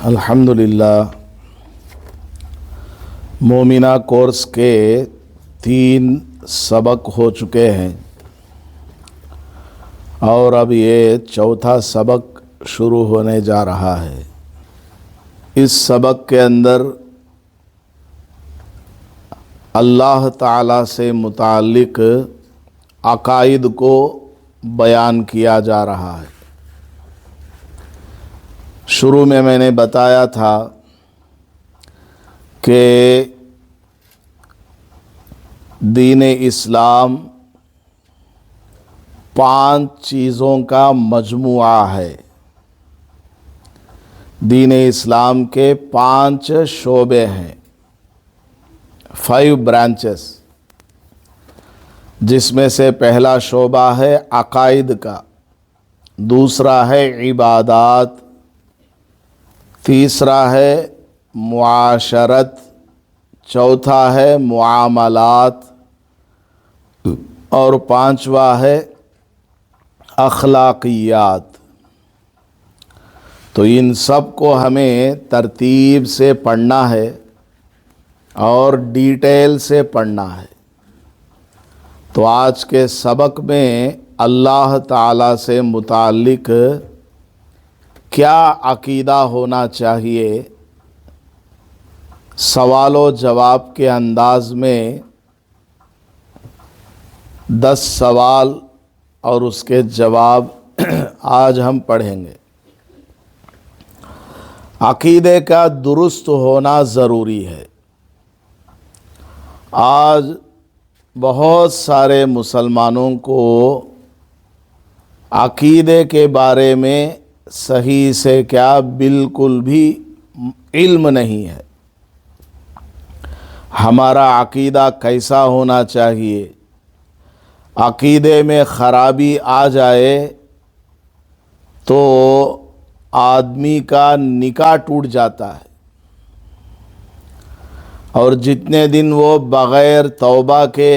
الحمدللہ مومنہ کورس کے 3 سبق ہو چکے ہیں اور اب یہ 4تھا سبق شروع ہونے جا رہا ہے۔ اس سبق کے اندر اللہ تعالیٰ سے متعلق عقائد کو بیان کیا جا رہا ہے۔ شروع میں نے بتایا تھا کہ دین اسلام 5 چیزوں کا مجموعہ ہے۔ دین اسلام کے 5 شعبے ہیں، 5 برانچز، جس میں سے پہلا شعبہ ہے عقائد کا، دوسرا ہے عبادات، تیسرا ہے معاشرت، چوتھا ہے معاملات اور 5واں ہے اخلاقیات۔ تو ان سب کو ہمیں ترتیب سے پڑھنا ہے اور ڈیٹیل سے پڑھنا ہے۔ تو آج کے سبق میں اللہ تعالیٰ سے متعلق کیا عقیدہ ہونا چاہیے، سوال و جواب کے انداز میں 10 سوال اور اس کے جواب آج ہم پڑھیں گے۔ عقیدے کا درست ہونا ضروری ہے۔ آج بہت سارے مسلمانوں کو عقیدے کے بارے میں صحیح سے کیا بالکل بھی علم نہیں ہے۔ ہمارا عقیدہ کیسا ہونا چاہیے؟ عقیدے میں خرابی آ جائے تو آدمی کا نکاح ٹوٹ جاتا ہے، اور جتنے دن وہ بغیر توبہ کے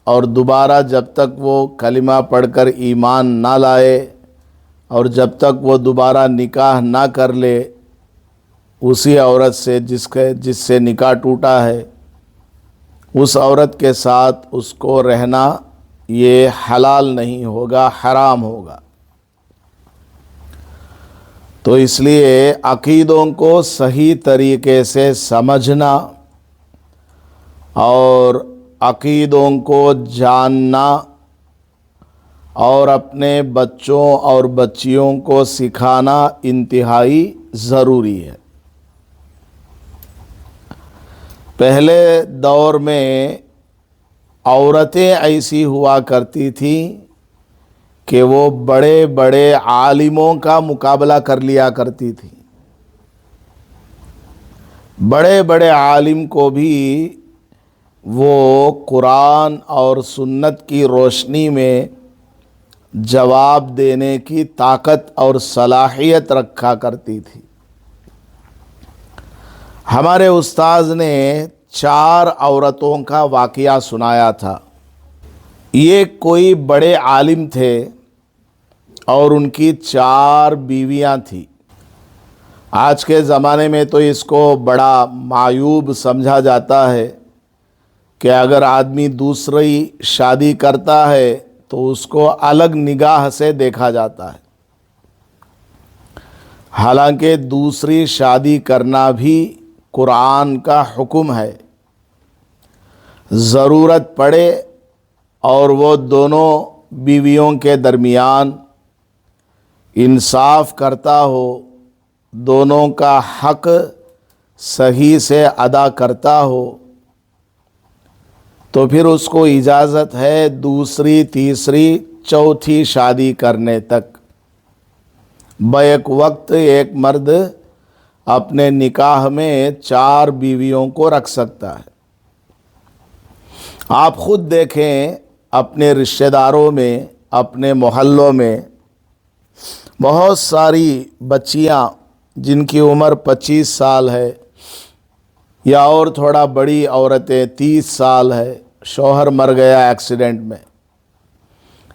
اور دوبارہ جب تک وہ کلمہ پڑھ کر ایمان نہ لائے اور جب تک وہ دوبارہ نکاح نہ کر لے اسی عورت سے جس سے نکاح ٹوٹا ہے، اس عورت کے ساتھ اس کو رہنا یہ حلال نہیں ہوگا، حرام ہوگا۔ تو اس لیے عقیدوں کو صحیح طریقے سے سمجھنا اور عقیدوں کو جاننا اور اپنے بچوں اور بچیوں کو سکھانا انتہائی ضروری ہے۔ پہلے دور میں عورتیں ایسی ہوا کرتی تھیں کہ وہ بڑے بڑے عالموں کا مقابلہ کر لیا کرتی تھیں۔ بڑے بڑے عالم کو بھی وہ قرآن اور سنت کی روشنی میں جواب دینے کی طاقت اور صلاحیت رکھا کرتی تھی۔ ہمارے استاذ نے 4 عورتوں کا واقعہ سنایا تھا۔ یہ کوئی بڑے عالم تھے اور ان کی 4 بیویاں تھیں۔ آج کے زمانے میں تو اس کو بڑا معیوب سمجھا جاتا ہے کہ اگر آدمی دوسری شادی کرتا ہے تو اس کو الگ نگاہ سے دیکھا جاتا ہے۔ حالانکہ دوسری شادی کرنا بھی قرآن کا حکم ہے۔ ضرورت پڑے اور وہ دونوں بیویوں کے درمیان انصاف کرتا ہو، دونوں کا حق صحیح سے ادا کرتا ہو، تو پھر اس کو اجازت ہے دوسری، تیسری، چوتھی شادی کرنے تک۔ بیک وقت ایک مرد اپنے نکاح میں 4 بیویوں کو رکھ سکتا ہے۔ آپ خود دیکھیں، اپنے رشتہ داروں میں، اپنے محلوں میں بہت ساری بچیاں جن کی عمر 25 سال ہے یا اور تھوڑا بڑی عورتیں 30 سال ہے، شوہر مر گیا ایکسیڈنٹ میں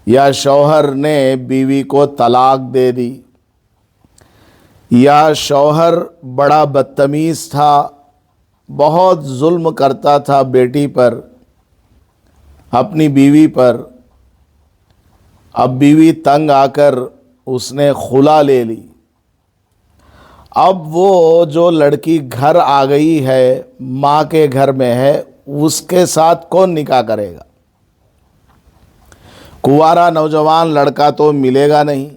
یا شوہر نے بیوی کو طلاق دے دی یا شوہر بڑا بدتمیز تھا، بہت ظلم کرتا تھا بیٹی پر، اپنی بیوی پر، اب بیوی تنگ آ کر اس نے خلا لے لی، اب وہ جو لڑکی گھر آ گئی ہے، ماں کے گھر میں ہے، اس کے ساتھ کون نکاح کرے گا؟ کنوارا نوجوان لڑکا تو ملے گا نہیں،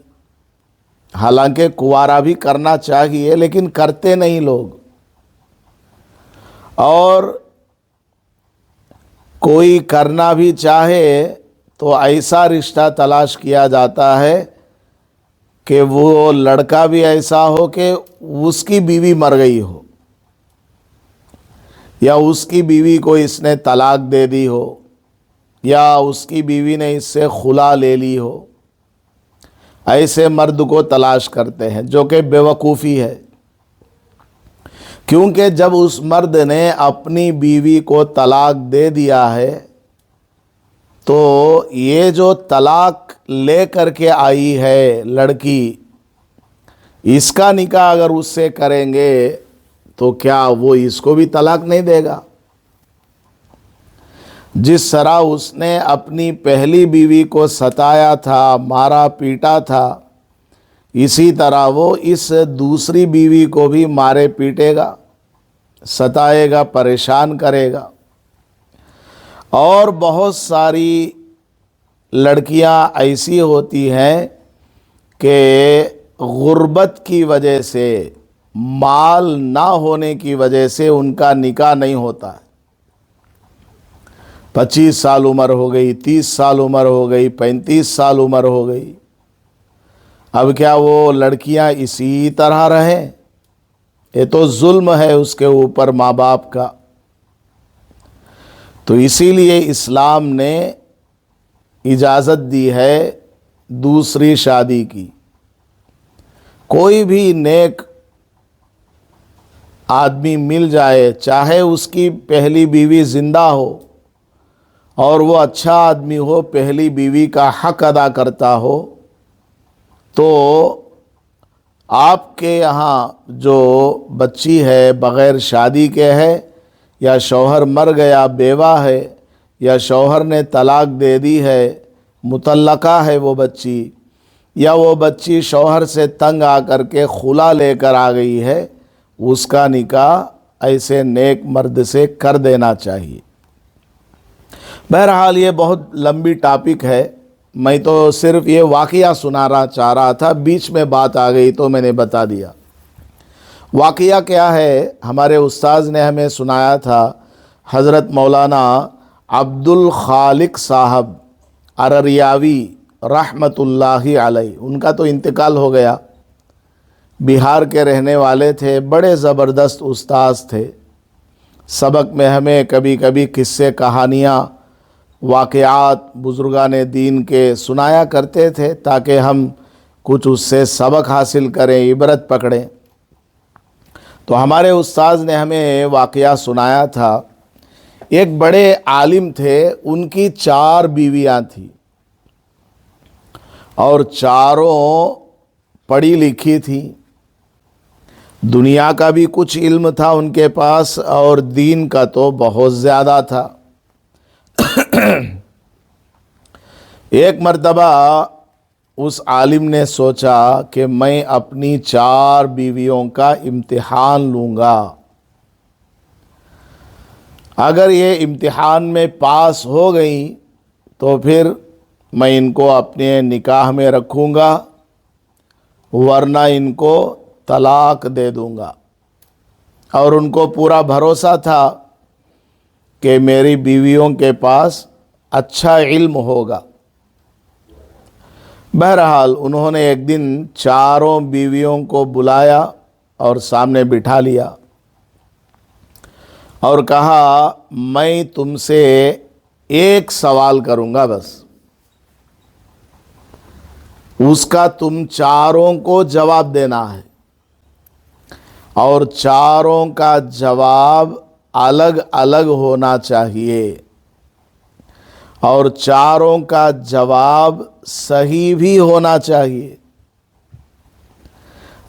حالانکہ کنوارا بھی کرنا چاہیے لیکن کرتے نہیں لوگ، اور کوئی کرنا بھی چاہے تو ایسا رشتہ تلاش کیا جاتا ہے کہ وہ لڑکا بھی ایسا ہو کہ اس کی بیوی مر گئی ہو، یا اس کی بیوی کو اس نے طلاق دے دی ہو، یا اس کی بیوی نے اس سے خلا لے لی ہو۔ ایسے مرد کو تلاش کرتے ہیں، جو کہ بیوقوفی ہے، کیونکہ جب اس مرد نے اپنی بیوی کو طلاق دے دیا ہے تو یہ جو طلاق لے کر کے آئی ہے لڑکی، اس کا نکاح اگر اس سے کریں گے تو کیا وہ اس کو بھی طلاق نہیں دے گا؟ جس طرح اس نے اپنی پہلی بیوی کو ستایا تھا، مارا پیٹا تھا، اسی طرح وہ اس دوسری بیوی کو بھی مارے پیٹے گا، ستائے گا، پریشان کرے گا۔ اور بہت ساری لڑکیاں ایسی ہوتی ہیں کہ غربت کی وجہ سے، مال نہ ہونے کی وجہ سے ان کا نکاح نہیں ہوتا ہے۔ 25 سال عمر ہو گئی، 30 سال عمر ہو گئی، 35 سال عمر ہو گئی، اب کیا وہ لڑکیاں اسی طرح رہیں؟ یہ تو ظلم ہے اس کے اوپر ماں باپ کا۔ تو اسی لیے اسلام نے اجازت دی ہے دوسری شادی کی۔ کوئی بھی نیک آدمی مل جائے، چاہے اس کی پہلی بیوی زندہ ہو اور وہ اچھا آدمی ہو، پہلی بیوی کا حق ادا کرتا ہو، تو آپ کے یہاں جو بچی ہے بغیر شادی کے ہے، یا شوہر مر گیا بیوہ ہے، یا شوہر نے طلاق دے دی ہے، مطلقہ ہے وہ بچی، یا وہ بچی شوہر سے تنگ آ کر کے خلا لے کر آ گئی ہے، اس کا نکاح ایسے نیک مرد سے کر دینا چاہیے۔ بہرحال یہ بہت لمبی ٹاپک ہے، میں تو صرف یہ واقعہ سنانا چاہ رہا تھا، بیچ میں بات آ گئی تو میں نے بتا دیا۔ واقعہ کیا ہے؟ ہمارے استاذ نے ہمیں سنایا تھا، حضرت مولانا عبد الخالق صاحب ارریاوی رحمۃ اللہ علیہ، ان کا تو انتقال ہو گیا، بہار کے رہنے والے تھے، بڑے زبردست استاذ تھے، سبق میں ہمیں کبھی کبھی قصے، کہانیاں، واقعات بزرگان دین کے سنایا کرتے تھے تاکہ ہم کچھ اس سے سبق حاصل کریں، عبرت پکڑیں۔ تو ہمارے استاذ نے ہمیں واقعہ سنایا تھا، ایک بڑے عالم تھے، ان کی 4 بیویاں تھیں اور چاروں پڑھی لکھی تھیں، دنیا کا بھی کچھ علم تھا ان کے پاس اور دین کا تو بہت زیادہ تھا۔ ایک مرتبہ اس عالم نے سوچا کہ میں اپنی 4 بیویوں کا امتحان لوں گا، اگر یہ امتحان میں پاس ہو گئیں تو پھر میں ان کو اپنے نکاح میں رکھوں گا، ورنہ ان کو طلاق دے دوں گا۔ اور ان کو پورا بھروسہ تھا کہ میری بیویوں کے پاس اچھا علم ہوگا۔ بہرحال انہوں نے ایک دن 4 بیویوں کو بلایا اور سامنے بٹھا لیا اور کہا، میں تم سے ایک سوال کروں گا، بس اس کا تم 4 کو جواب دینا ہے، اور 4 کا جواب الگ الگ ہونا چاہیے، اور 4 کا جواب صحیح بھی ہونا چاہیے۔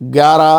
11,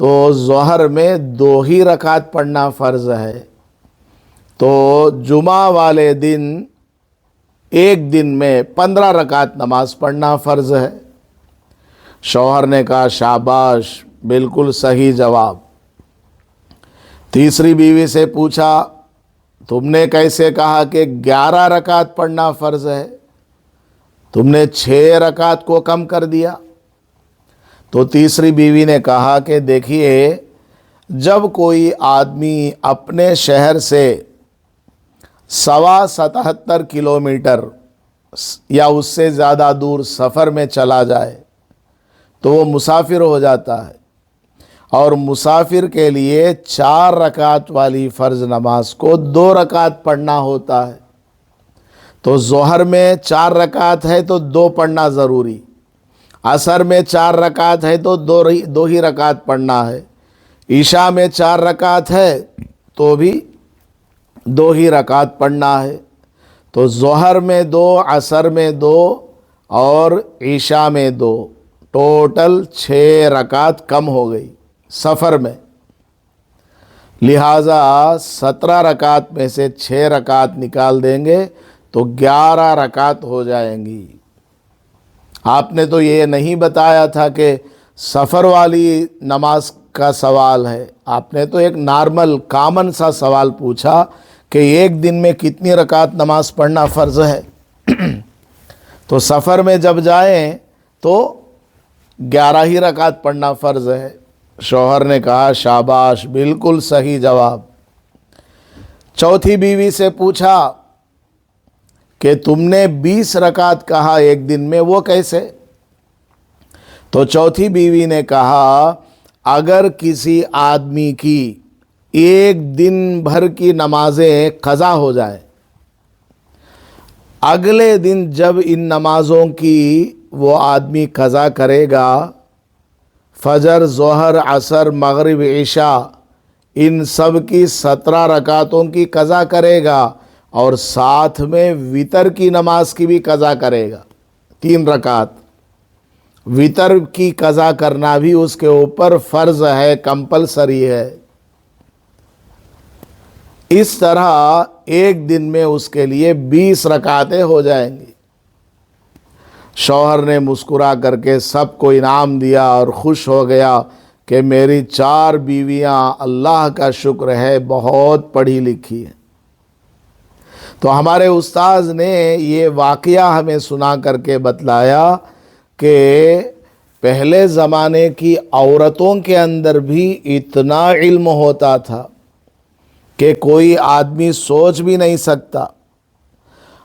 تو ظہر میں 2 ہی رکعت پڑھنا فرض ہے، تو جمعہ والے دن ایک دن میں 15 رکعت نماز پڑھنا فرض ہے۔ شوہر نے کہا شاباش، بالکل صحیح جواب۔ تیسری بیوی سے پوچھا تم نے کیسے کہا کہ 11 رکعت پڑھنا فرض ہے، تم نے 6 رکعت کو کم کر دیا؟ تو تیسری بیوی نے کہا کہ دیکھیے، جب کوئی آدمی اپنے شہر سے 77 کلومیٹر یا اس سے زیادہ دور سفر میں چلا جائے تو وہ مسافر ہو جاتا ہے، اور مسافر کے لیے 4 رکعت والی فرض نماز کو 2 رکعت پڑھنا ہوتا ہے۔ تو ظہر میں 4 رکعت ہے تو 2 پڑھنا ضروری، عصر میں 4 رکعت ہے تو 2 ہی رکعت پڑھنا ہے، عشاء میں 4 رکعت ہے تو بھی 2 ہی رکعت پڑھنا ہے۔ تو ظہر میں 2، عصر میں 2 اور عشاء میں 2، ٹوٹل 6 رکعت کم ہو گئی سفر میں۔ لہٰذا 17 رکعت میں سے 6 رکعت نکال دیں گے تو 11 رکعت ہو جائیں گی۔ آپ نے تو یہ نہیں بتایا تھا کہ سفر والی نماز کا سوال ہے، آپ نے تو ایک نارمل کامن سا سوال پوچھا کہ ایک دن میں کتنی رکعت نماز پڑھنا فرض ہے۔ تو سفر میں جب جائیں تو 11 ہی رکعت پڑھنا فرض ہے۔ شوہر نے کہا شاباش، بالکل صحیح جواب۔ چوتھی بیوی سے پوچھا کہ تم نے 20 رکعت کہا ایک دن میں، وہ کیسے؟ تو چوتھی بیوی نے کہا اگر کسی آدمی کی ایک دن بھر کی نمازیں قضا ہو جائے، اگلے دن جب ان نمازوں کی وہ آدمی قضا کرے گا، فجر، ظہر، عصر، مغرب، عشاء، ان سب کی 17 رکعتوں کی قضا کرے گا، اور ساتھ میں وتر کی نماز کی بھی قضا کرے گا، 3 رکعت وتر کی قضا کرنا بھی اس کے اوپر فرض ہے، کمپلسری ہے۔ اس طرح ایک دن میں اس کے لیے 20 رکعتیں ہو جائیں گی۔ شوہر نے مسکرا کر کے سب کو انعام دیا اور خوش ہو گیا کہ میری 4 بیویاں اللہ کا شکر ہے بہت پڑھی لکھی ہیں۔ تو ہمارے استاذ نے یہ واقعہ ہمیں سنا کر کے بتلایا کہ پہلے زمانے کی عورتوں کے اندر بھی اتنا علم ہوتا تھا کہ کوئی آدمی سوچ بھی نہیں سکتا۔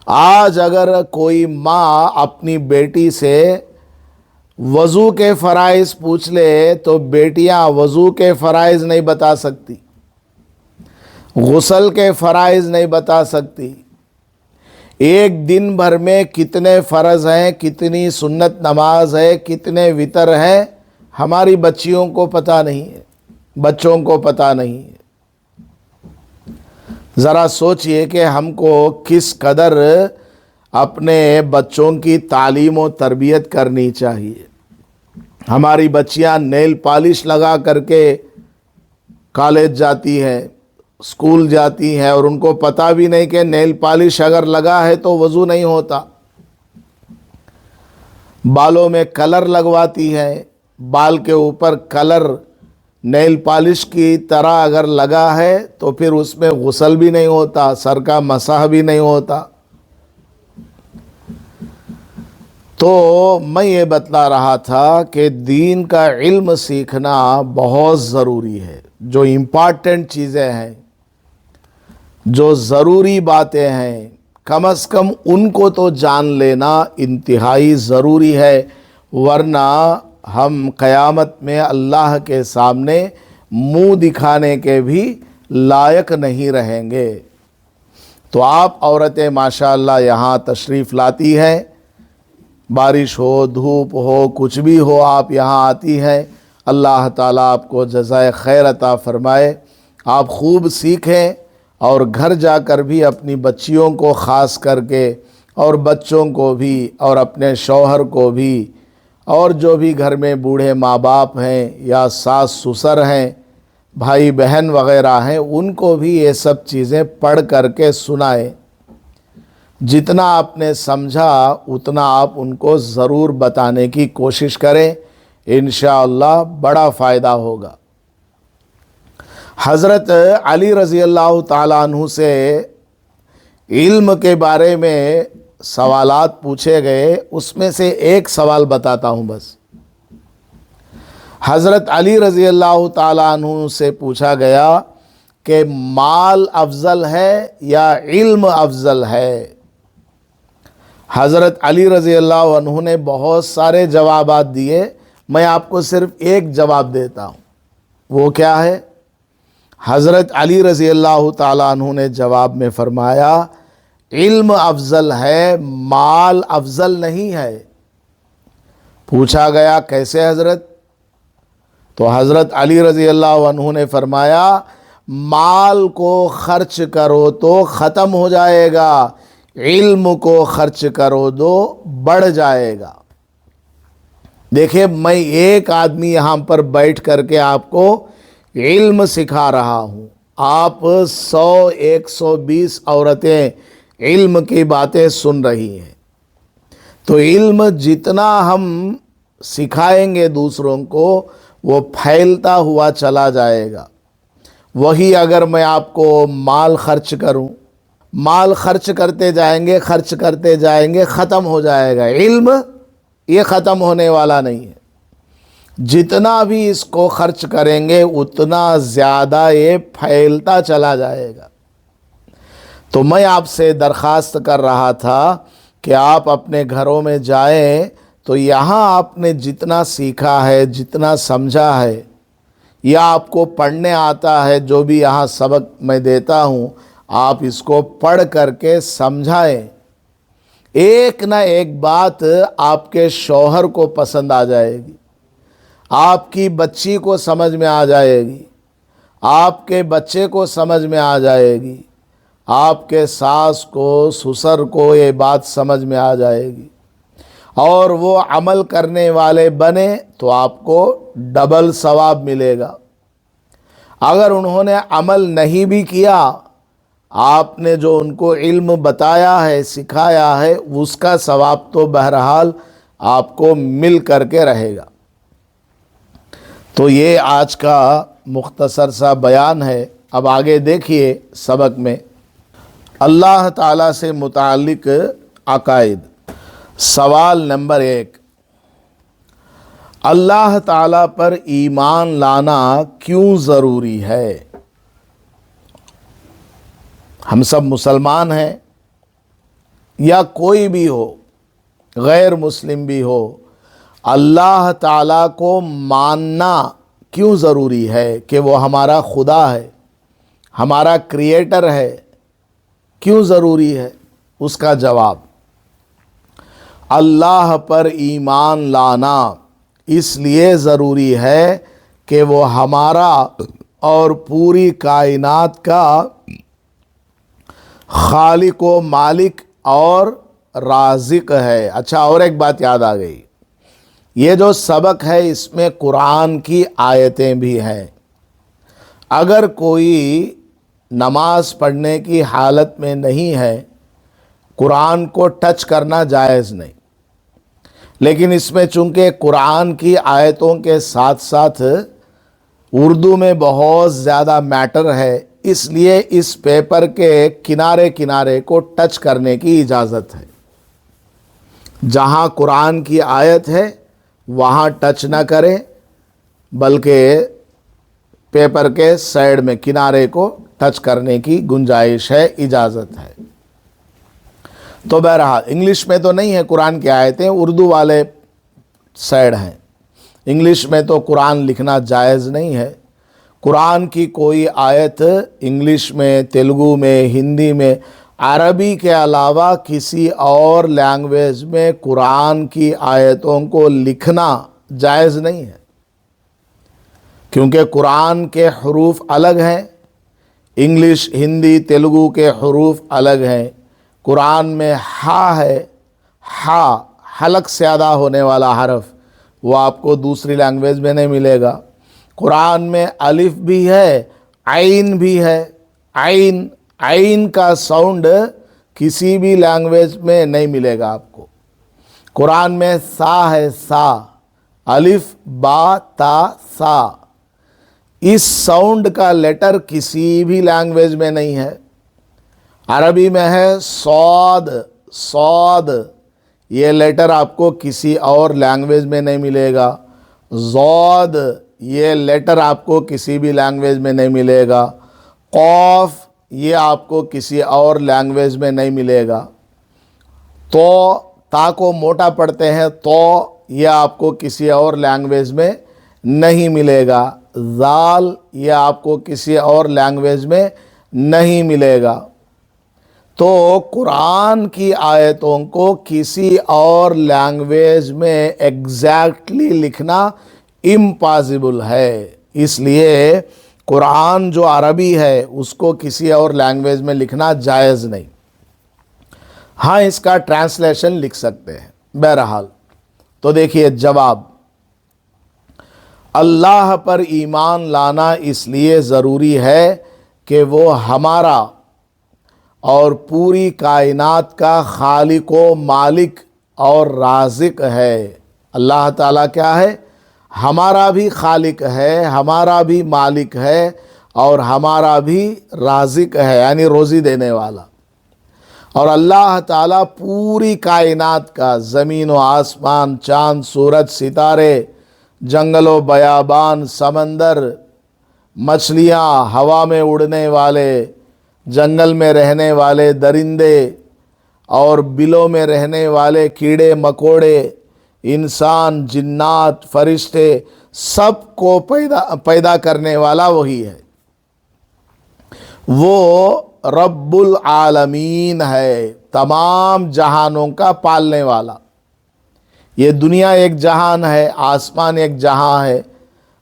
آج اگر کوئی ماں اپنی بیٹی سے وضو کے فرائض پوچھ لے تو بیٹیاں وضو کے فرائض نہیں بتا سکتی، غسل کے فرائض نہیں بتا سکتی، ایک دن بھر میں کتنے فرض ہیں، کتنی سنت نماز ہے، کتنے وتر ہیں، ہماری بچیوں کو پتہ نہیں ہے، بچوں کو پتہ نہیں ہے۔ ذرا سوچئے کہ ہم کو کس قدر اپنے بچوں کی تعلیم و تربیت کرنی چاہیے۔ ہماری بچیاں نیل پالش لگا کر کے کالج جاتی ہیں، اسکول جاتی ہیں، اور ان کو پتہ بھی نہیں کہ نیل پالش اگر لگا ہے تو وضو نہیں ہوتا۔ بالوں میں کلر لگواتی ہے، بال کے اوپر کلر نیل پالش کی طرح اگر لگا ہے تو پھر اس میں غسل بھی نہیں ہوتا، سر کا مسح بھی نہیں ہوتا۔ تو میں یہ بتلا رہا تھا کہ دین کا علم سیکھنا بہت ضروری ہے۔ جو امپارٹنٹ چیزیں ہیں، جو ضروری باتیں ہیں، کم از کم ان کو تو جان لینا انتہائی ضروری ہے، ورنہ ہم قیامت میں اللہ کے سامنے منہ دکھانے کے بھی لائق نہیں رہیں گے۔ تو آپ عورتیں ماشاءاللہ یہاں تشریف لاتی ہیں، بارش ہو، دھوپ ہو، کچھ بھی ہو، آپ یہاں آتی ہیں۔ اللہ تعالیٰ آپ کو جزائے خیر عطا فرمائے، آپ خوب سیکھیں، اور گھر جا کر بھی اپنی بچیوں کو خاص کر کے، اور بچوں کو بھی، اور اپنے شوہر کو بھی اور جو بھی گھر میں بوڑھے ماں باپ ہیں یا ساس سسر ہیں، بھائی بہن وغیرہ ہیں، ان کو بھی یہ سب چیزیں پڑھ کر کے سنائیں۔ جتنا آپ نے سمجھا اتنا آپ ان کو ضرور بتانے کی کوشش کریں، انشاءاللہ بڑا فائدہ ہوگا۔ حضرت علی رضی اللہ تعالیٰ عنہ سے علم کے بارے میں سوالات پوچھے گئے، اس میں سے ایک سوال بتاتا ہوں بس۔ حضرت علی رضی اللہ تعالیٰ عنہ سے پوچھا گیا کہ مال افضل ہے یا علم افضل ہے؟ حضرت علی رضی اللہ عنہ نے بہت سارے جوابات دیے، میں آپ کو صرف ایک جواب دیتا ہوں۔ وہ کیا ہے؟ حضرت علی رضی اللہ تعالیٰ عنہ نے جواب میں فرمایا، علم افضل ہے، مال افضل نہیں ہے۔ پوچھا گیا کیسے حضرت؟ تو حضرت علی رضی اللہ عنہ نے فرمایا، مال کو خرچ کرو تو ختم ہو جائے گا، علم کو خرچ کرو تو بڑھ جائے گا۔ دیکھیں، میں ایک آدمی یہاں پر بیٹھ کر کے آپ کو علم سکھا رہا ہوں، آپ 100 120 عورتیں علم کی باتیں سن رہی ہیں۔ تو علم جتنا ہم سکھائیں گے دوسروں کو، وہ پھیلتا ہوا چلا جائے گا۔ وہی اگر میں آپ کو مال خرچ کروں، مال خرچ کرتے جائیں گے، ختم ہو جائے گا۔ علم یہ ختم ہونے والا نہیں ہے، جتنا بھی اس کو خرچ کریں گے اتنا زیادہ یہ پھیلتا چلا جائے گا۔ تو میں آپ سے درخواست کر رہا تھا کہ آپ اپنے گھروں میں جائیں تو یہاں آپ نے جتنا سیکھا ہے، جتنا سمجھا ہے، یا آپ کو پڑھنے آتا ہے، جو بھی یہاں سبق میں دیتا ہوں، آپ اس کو پڑھ کر کے سمجھائیں۔ ایک نہ ایک بات آپ کے شوہر کو پسند آ جائے گی، آپ کی بچی کو سمجھ میں آ جائے گی، آپ کے بچے کو سمجھ میں آ جائے گی، آپ کے ساس کو، سسر کو یہ بات سمجھ میں آ جائے گی، اور وہ عمل کرنے والے بنے تو آپ کو ڈبل ثواب ملے گا۔ اگر انہوں نے عمل نہیں بھی کیا، آپ نے جو ان کو علم بتایا ہے، سکھایا ہے، اس کا ثواب تو بہرحال آپ کو مل کر کے رہے گا۔ تو یہ آج کا مختصر سا بیان ہے۔ اب آگے دیکھیے سبق میں اللہ تعالیٰ سے متعلق عقائد۔ سوال نمبر 1، اللہ تعالیٰ پر ایمان لانا کیوں ضروری ہے؟ ہم سب مسلمان ہیں یا کوئی بھی ہو، غیر مسلم بھی ہو، اللہ تعالیٰ کو ماننا کیوں ضروری ہے کہ وہ ہمارا خدا ہے، ہمارا کریٹر ہے؟ کیوں ضروری ہے؟ اس کا جواب، اللہ پر ایمان لانا اس لیے ضروری ہے کہ وہ ہمارا اور پوری کائنات کا خالق و مالک اور رازق ہے۔ اچھا، اور ایک بات یاد آ گئی، یہ جو سبق ہے اس میں قرآن کی آیتیں بھی ہیں۔ اگر کوئی نماز پڑھنے کی حالت میں نہیں ہے، قرآن کو ٹچ کرنا جائز نہیں، لیکن اس میں چونکہ قرآن کی آیتوں کے ساتھ ساتھ اردو میں بہت زیادہ میٹر ہے، اس لیے اس پیپر کے کنارے کنارے کو ٹچ کرنے کی اجازت ہے۔ جہاں قرآن کی آیت ہے وہاں ٹچ نہ کریں، بلکہ پیپر کے سائیڈ میں کنارے کو ٹچ کرنے کی گنجائش ہے، اجازت ہے۔ تو بہرحال انگلش میں تو نہیں ہے قرآن کی آیتیں، اردو والے سائیڈ ہیں۔ انگلش میں تو قرآن لکھنا جائز نہیں ہے۔ قرآن کی کوئی آیت انگلش میں، تیلگو میں، ہندی میں، عربی کے علاوہ کسی اور لینگویج میں قرآن کی آیتوں کو لکھنا جائز نہیں ہے، کیونکہ قرآن کے حروف الگ ہیں، انگلش، ہندی، تیلگو کے حروف الگ ہیں۔ قرآن میں ہا ہے، ہا حلق سے ادا ہونے والا حرف، وہ آپ کو دوسری لینگویج میں نہیں ملے گا۔ قرآن میں الف بھی ہے، عین بھی ہے۔ عین کا ساؤنڈ کسی بھی لینگویج میں نہیں ملے گا آپ کو۔ قرآن میں سا ہے، سا، الف با تا سا، اس ساؤنڈ کا لیٹر کسی بھی لینگویج میں نہیں ہے۔ عربی میں ہے صاد، صاد، یہ لیٹر آپ کو کسی اور لینگویج میں نہیں ملے گا۔ ضاد، یہ لیٹر آپ کو کسی بھی لینگویج میں نہیں ملے گا۔ قاف، یہ آپ کو کسی اور لینگویج میں نہیں ملے گا۔ تو تا کو موٹا پڑھتے ہیں، تو یہ آپ کو کسی اور لینگویج میں نہیں ملے گا۔ ذال، یہ آپ کو کسی اور لینگویج میں نہیں ملے گا۔ تو قرآن کی آیتوں کو کسی اور لینگویج میں ایگزیکٹلی لکھنا امپاسبل ہے۔ اس لیے قرآن جو عربی ہے اس کو کسی اور لینگویج میں لکھنا جائز نہیں۔ ہاں، اس کا ٹرانسلیشن لکھ سکتے ہیں۔ بہرحال تو دیکھیے جواب، اللہ پر ایمان لانا اس لیے ضروری ہے کہ وہ ہمارا اور پوری کائنات کا خالق و مالک اور رازق ہے۔ اللہ تعالیٰ کیا ہے؟ ہمارا بھی خالق ہے، ہمارا بھی مالک ہے، اور ہمارا بھی رازق ہے، یعنی روزی دینے والا۔ اور اللہ تعالیٰ پوری کائنات کا، زمین و آسمان، چاند سورج ستارے، جنگل و بیابان، سمندر، مچھلیاں، ہوا میں اڑنے والے، جنگل میں رہنے والے درندے، اور بلوں میں رہنے والے کیڑے مکوڑے، انسان، جنات، فرشتے، سب کو پیدا کرنے والا وہی ہے۔ وہ رب العالمین ہے، تمام جہانوں کا پالنے والا۔ یہ دنیا ایک جہان ہے، آسمان ایک جہان ہے،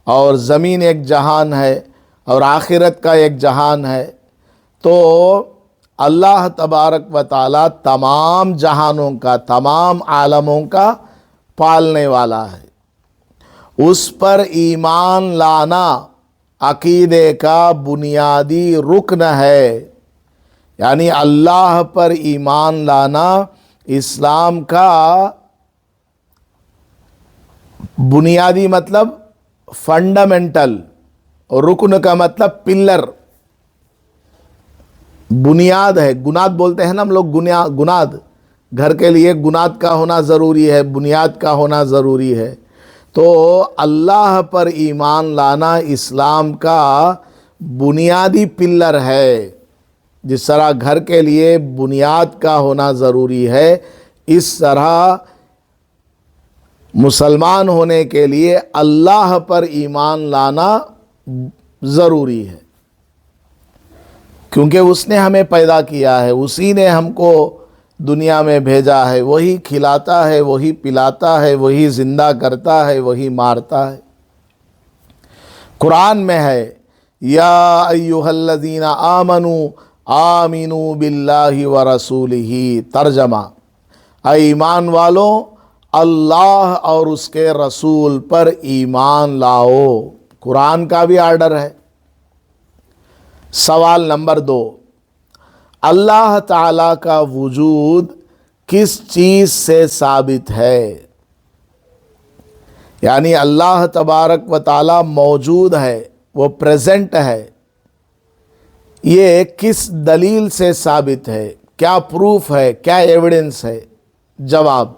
اور زمین ایک جہان ہے، اور آخرت کا ایک جہان ہے۔ تو اللہ تبارک و تعالیٰ تمام جہانوں کا، تمام عالموں کا پالنے والا ہے۔ اس پر ایمان لانا عقیدے کا بنیادی رکن ہے، یعنی اللہ پر ایمان لانا اسلام کا بنیادی مطلب فنڈامنٹل، اور رکن کا مطلب پلر، بنیاد ہے۔ گناد بولتے ہیں نا ہم لوگ، گناد، گھر کے لیے گناد کا ہونا ضروری ہے، بنیاد کا ہونا ضروری ہے۔ تو اللہ پر ایمان لانا اسلام کا بنیادی پلر ہے۔ جس طرح گھر کے لیے بنیاد کا ہونا ضروری ہے، اس طرح مسلمان ہونے کے لیے اللہ پر ایمان لانا ضروری ہے، کیونکہ اس نے ہمیں پیدا کیا ہے، اسی نے ہم کو دنیا میں بھیجا ہے، وہی کھلاتا ہے، وہی پلاتا ہے، وہی زندہ کرتا ہے، وہی مارتا ہے۔ قرآن میں ہے یا ایھا الذین آمنوا آمنوا باللہ ورسولہ، ترجمہ، اے ایمان والوں، اللہ اور اس کے رسول پر ایمان لاؤ۔ قرآن کا بھی آرڈر ہے۔ سوال نمبر 2، اللہ تعالیٰ کا وجود کس چیز سے ثابت ہے؟ یعنی اللہ تبارک و تعالیٰ موجود ہے، وہ پریزنٹ ہے، یہ کس دلیل سے ثابت ہے؟ کیا پروف ہے، کیا ایویڈنس ہے؟ جواب،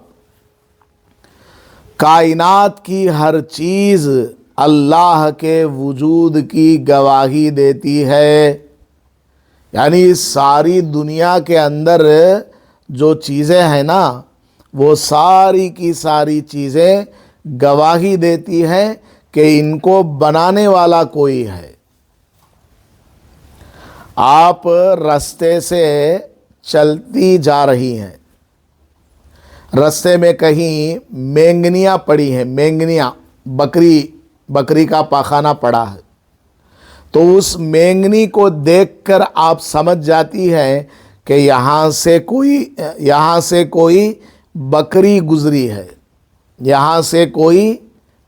کائنات کی ہر چیز اللہ کے وجود کی گواہی دیتی ہے۔ یعنی ساری دنیا کے اندر جو چیزیں ہیں نا، وہ ساری کی ساری چیزیں گواہی دیتی ہیں کہ ان کو بنانے والا کوئی ہے۔ آپ راستے سے چلتی جا رہی ہیں، راستے میں کہیں مینگنیاں پڑی ہیں، مینگنیاں، بکری کا پاخانہ پڑا ہے، تو اس مینگنی کو دیکھ کر آپ سمجھ جاتی ہے کہ یہاں سے کوئی بکری گزری ہے، یہاں سے کوئی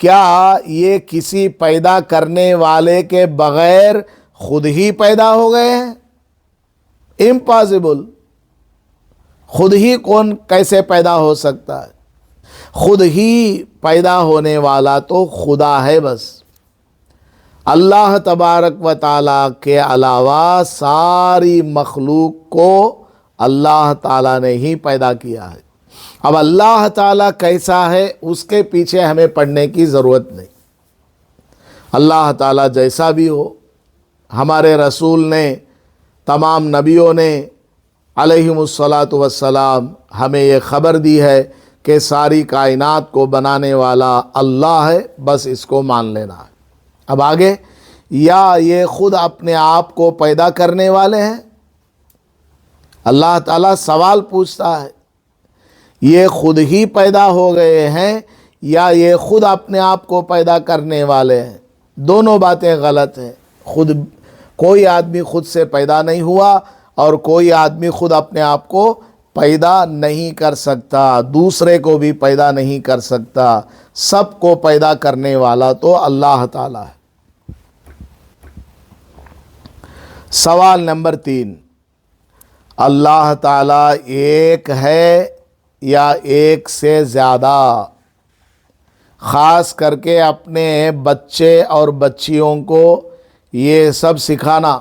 کیا یہ کسی پیدا کرنے والے کے بغیر خود ہی پیدا ہو گئے ہیں؟ امپاسبل. خود ہی کون کیسے پیدا ہو سکتا ہے؟ خود ہی پیدا ہونے والا تو خدا ہے بس. اللہ تبارک و تعالیٰ کے علاوہ ساری مخلوق کو اللہ تعالیٰ نے ہی پیدا کیا ہے. اب اللہ تعالیٰ کیسا ہے اس کے پیچھے ہمیں پڑھنے کی ضرورت نہیں. اللہ تعالیٰ جیسا بھی ہو، ہمارے رسول نے، تمام نبیوں نے علیہم الصلاۃ والسلام ہمیں یہ خبر دی ہے کہ ساری کائنات کو بنانے والا اللہ ہے، بس اس کو مان لینا ہے. اب آگے، یا یہ خود اپنے آپ کو پیدا کرنے والے ہیں؟ اللہ تعالیٰ سوال پوچھتا ہے، یہ خود ہی پیدا ہو گئے ہیں یا یہ خود اپنے آپ کو پیدا کرنے والے ہیں؟ دونوں باتیں غلط ہیں. کوئی آدمی خود سے پیدا نہیں ہوا اور کوئی آدمی خود اپنے آپ کو پیدا نہیں کر سکتا، دوسرے کو بھی پیدا نہیں کر سکتا. سب کو پیدا کرنے والا تو اللہ تعالیٰ ہے. سوال نمبر 3، اللہ تعالیٰ ایک ہے یا ایک سے زیادہ؟ خاص کر کے اپنے بچے اور بچیوں کو یہ سب سکھانا،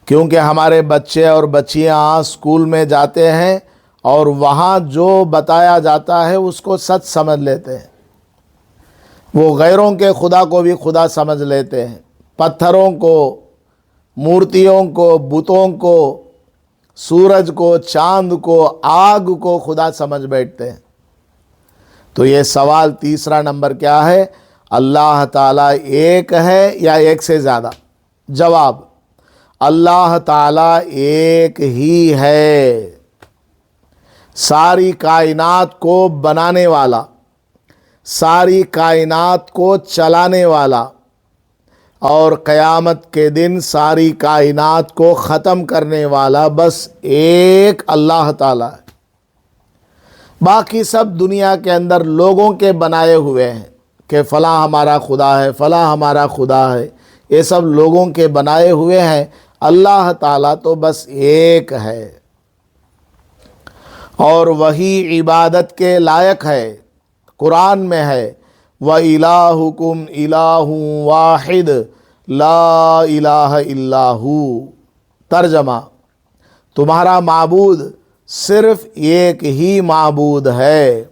کیونکہ ہمارے بچے اور بچیاں اسکول میں جاتے ہیں اور وہاں جو بتایا جاتا ہے اس کو سچ سمجھ لیتے ہیں. وہ غیروں کے خدا کو بھی خدا سمجھ لیتے ہیں، پتھروں کو، مورتیوں کو، بتوں کو، سورج کو، چاند کو، آگ کو خدا سمجھ بیٹھتے ہیں. تو یہ سوال تیسرا نمبر کیا ہے؟ اللہ تعالیٰ ایک ہے یا ایک سے زیادہ؟ جواب، اللہ تعالیٰ ایک ہی ہے. ساری کائنات کو بنانے والا، ساری کائنات کو چلانے والا، اور قیامت کے دن ساری کائنات کو ختم کرنے والا بس ایک اللہ تعالیٰ ہے. باقی سب دنیا کے اندر لوگوں کے بنائے ہوئے ہیں کہ فلاں ہمارا خدا ہے، فلاں ہمارا خدا ہے. یہ سب لوگوں کے بنائے ہوئے ہیں. اللہ تعالیٰ تو بس ایک ہے اور وہی عبادت کے لائق ہے. قرآن میں ہے، وَإِلَٰهُكُمْ إِلَٰهٌ وَاحِدٌ لَا إِلَٰهَ إِلَّا هُوَ. ترجمہ، تمہارا معبود صرف ایک ہی معبود ہے.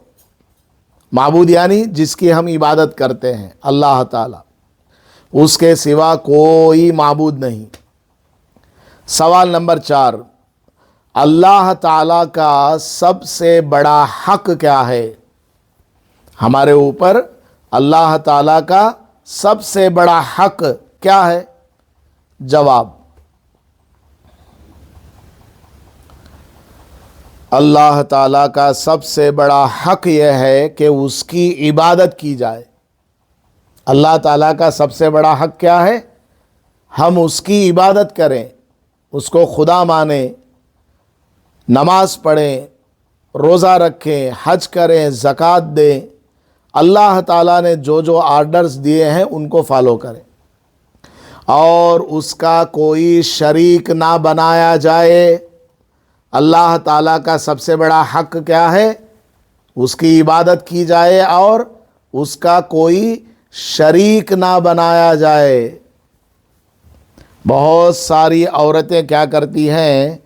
معبود یعنی جس کی ہم عبادت کرتے ہیں، اللہ تعالیٰ، اس کے سوا کوئی معبود نہیں. سوال نمبر 4، اللہ تعالیٰ کا سب سے بڑا حق کیا ہے؟ ہمارے اوپر اللہ تعالیٰ کا سب سے بڑا حق کیا ہے؟ جواب، اللہ تعالیٰ کا سب سے بڑا حق یہ ہے کہ اس کی عبادت کی جائے. اللہ تعالیٰ کا سب سے بڑا حق کیا ہے؟ ہم اس کی عبادت کریں، اس کو خدا مانیں، نماز پڑھیں، روزہ رکھیں، حج کریں، زکوٰۃ دیں. اللہ تعالیٰ نے جو جو آرڈرز دیے ہیں ان کو فالو کریں اور اس کا کوئی شریک نہ بنایا جائے. اللہ تعالیٰ کا سب سے بڑا حق کیا ہے؟ اس کی عبادت کی جائے اور اس کا کوئی شریک نہ بنایا جائے. بہت ساری عورتیں کیا کرتی ہیں؟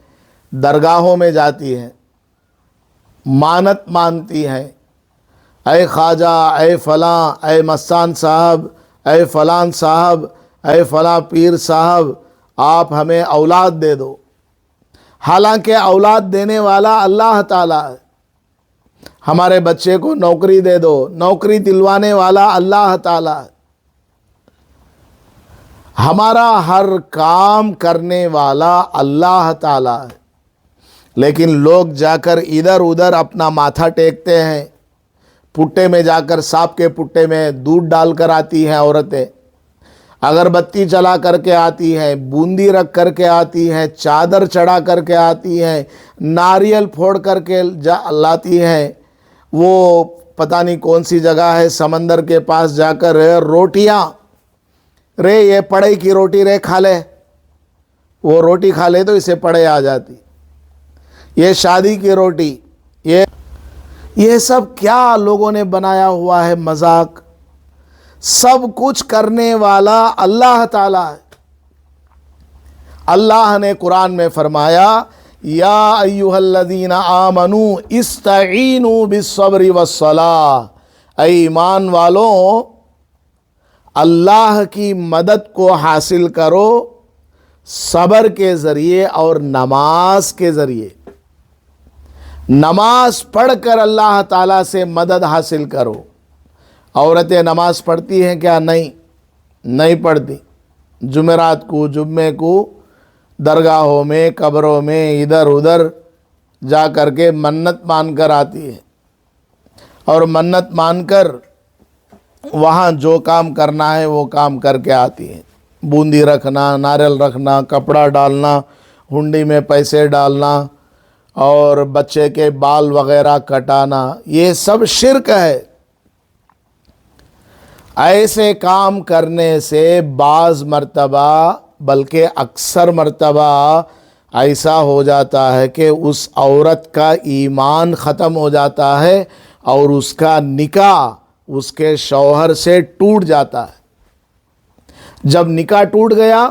درگاہوں میں جاتی ہیں، مانت مانتی ہیں، اے خواجہ، اے فلاں، اے مستان صاحب، اے فلان صاحب، اے فلاں پیر صاحب، آپ ہمیں اولاد دے دو. حالانکہ اولاد دینے والا اللہ تعالیٰ ہے. ہمارے بچے کو نوکری دے دو، نوکری دلوانے والا اللہ تعالیٰ ہے. ہمارا ہر کام کرنے والا اللہ تعالیٰ ہے. لیکن لوگ جا کر ادھر ادھر اپنا ماتھا ٹیکتے ہیں. پٹے میں جا کر، سانپ کے پٹے میں دودھ ڈال کر آتی ہیں عورتیں، اگربتی جلا کر کے آتی ہیں، بوندی رکھ کر کے آتی ہیں، چادر چڑھا کر کے آتی ہیں، ناریل پھوڑ کر کے لاتی ہیں، وہ پتہ نہیں کون سی جگہ ہے سمندر کے پاس جا کر روٹیاں، رے یہ پڑے کی روٹی رے کھا لے، وہ روٹی کھا لے تو اسے پڑے آ جاتی، یہ شادی کی روٹی، یہ سب کیا لوگوں نے بنایا ہوا ہے مذاق۔ سب کچھ کرنے والا اللہ تعالیٰ ہے۔ اللہ نے قرآن میں فرمایا یا ایھا الذین آمنوا استعینوا بالصبر والصلاۃ، اے ایمان والوں اللہ کی مدد کو حاصل کرو صبر کے ذریعے اور نماز کے ذریعے۔ نماز پڑھ کر اللہ تعالیٰ سے مدد حاصل کرو۔ عورتیں نماز پڑھتی ہیں کیا؟ نہیں پڑھتی۔ جمعرات کو، جمعے کو درگاہوں میں، قبروں میں، ادھر ادھر جا کر کے منت مان کر آتی ہے، اور منت مان کر وہاں جو کام کرنا ہے وہ کام کر کے آتی ہے۔ بوندی رکھنا، ناریل رکھنا، کپڑا ڈالنا، ہنڈی میں پیسے ڈالنا، اور بچے کے بال وغیرہ کٹانا، یہ سب شرک ہے۔ ایسے کام کرنے سے بعض مرتبہ بلکہ اکثر مرتبہ ایسا ہو جاتا ہے کہ اس عورت کا ایمان ختم ہو جاتا ہے اور اس کا نکاح اس کے شوہر سے ٹوٹ جاتا ہے۔ جب نکاح ٹوٹ گیا،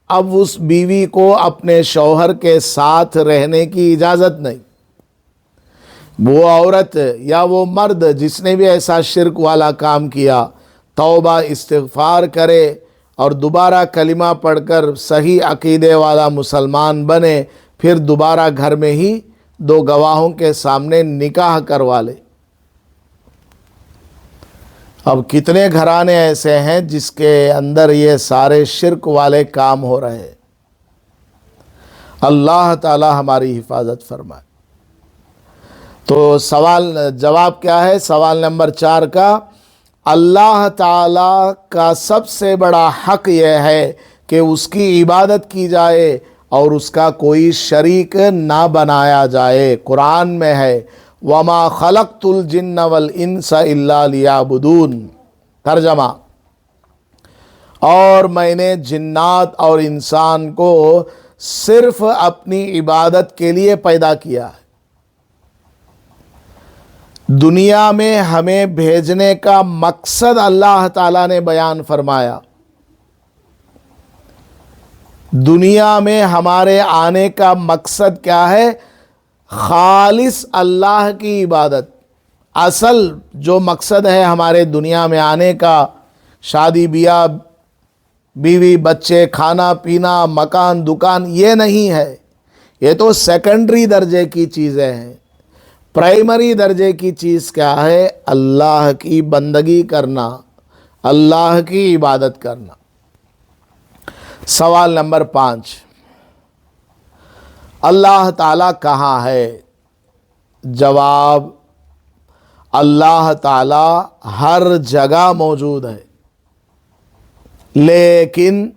اب اس بیوی کو اپنے شوہر کے ساتھ رہنے کی اجازت نہیں۔ وہ عورت یا وہ مرد جس نے بھی ایسا شرک والا کام کیا، توبہ استغفار کرے اور دوبارہ کلمہ پڑھ کر صحیح عقیدے والا مسلمان بنے، پھر دوبارہ گھر میں ہی دو گواہوں کے سامنے نکاح کروا لے۔ اب کتنے گھرانے ایسے ہیں جس کے اندر یہ سارے شرک والے کام ہو رہے ہیں۔ اللہ تعالی ہماری حفاظت فرمائے۔ تو جواب کیا ہے سوال نمبر 4 کا؟ اللہ تعالیٰ کا سب سے بڑا حق یہ ہے کہ اس کی عبادت کی جائے اور اس کا کوئی شریک نہ بنایا جائے۔ قرآن میں ہے وَمَا خَلَقْتُ الْجِنَّ وَالْإِنسَ إِلَّا لِيَعْبُدُونَ۔ ترجمہ، اور میں نے جنات اور انسان کو صرف اپنی عبادت کے لیے پیدا کیا ہے۔ دنیا میں ہمیں بھیجنے کا مقصد اللہ تعالیٰ نے بیان فرمایا۔ دنیا میں ہمارے آنے کا مقصد کیا ہے؟ خالص اللہ کی عبادت۔ اصل جو مقصد ہے ہمارے دنیا میں آنے کا، شادی بیاہ، بیوی بچے، کھانا پینا، مکان دکان، یہ نہیں ہے۔ یہ تو سیکنڈری درجے کی چیزیں ہیں۔ پرائمری درجے کی چیز کیا ہے؟ اللہ کی بندگی کرنا، اللہ کی عبادت کرنا۔ سوال نمبر 5، اللہ تعالیٰ کہاں ہے؟ جواب، اللہ تعالیٰ ہر جگہ موجود ہے، لیکن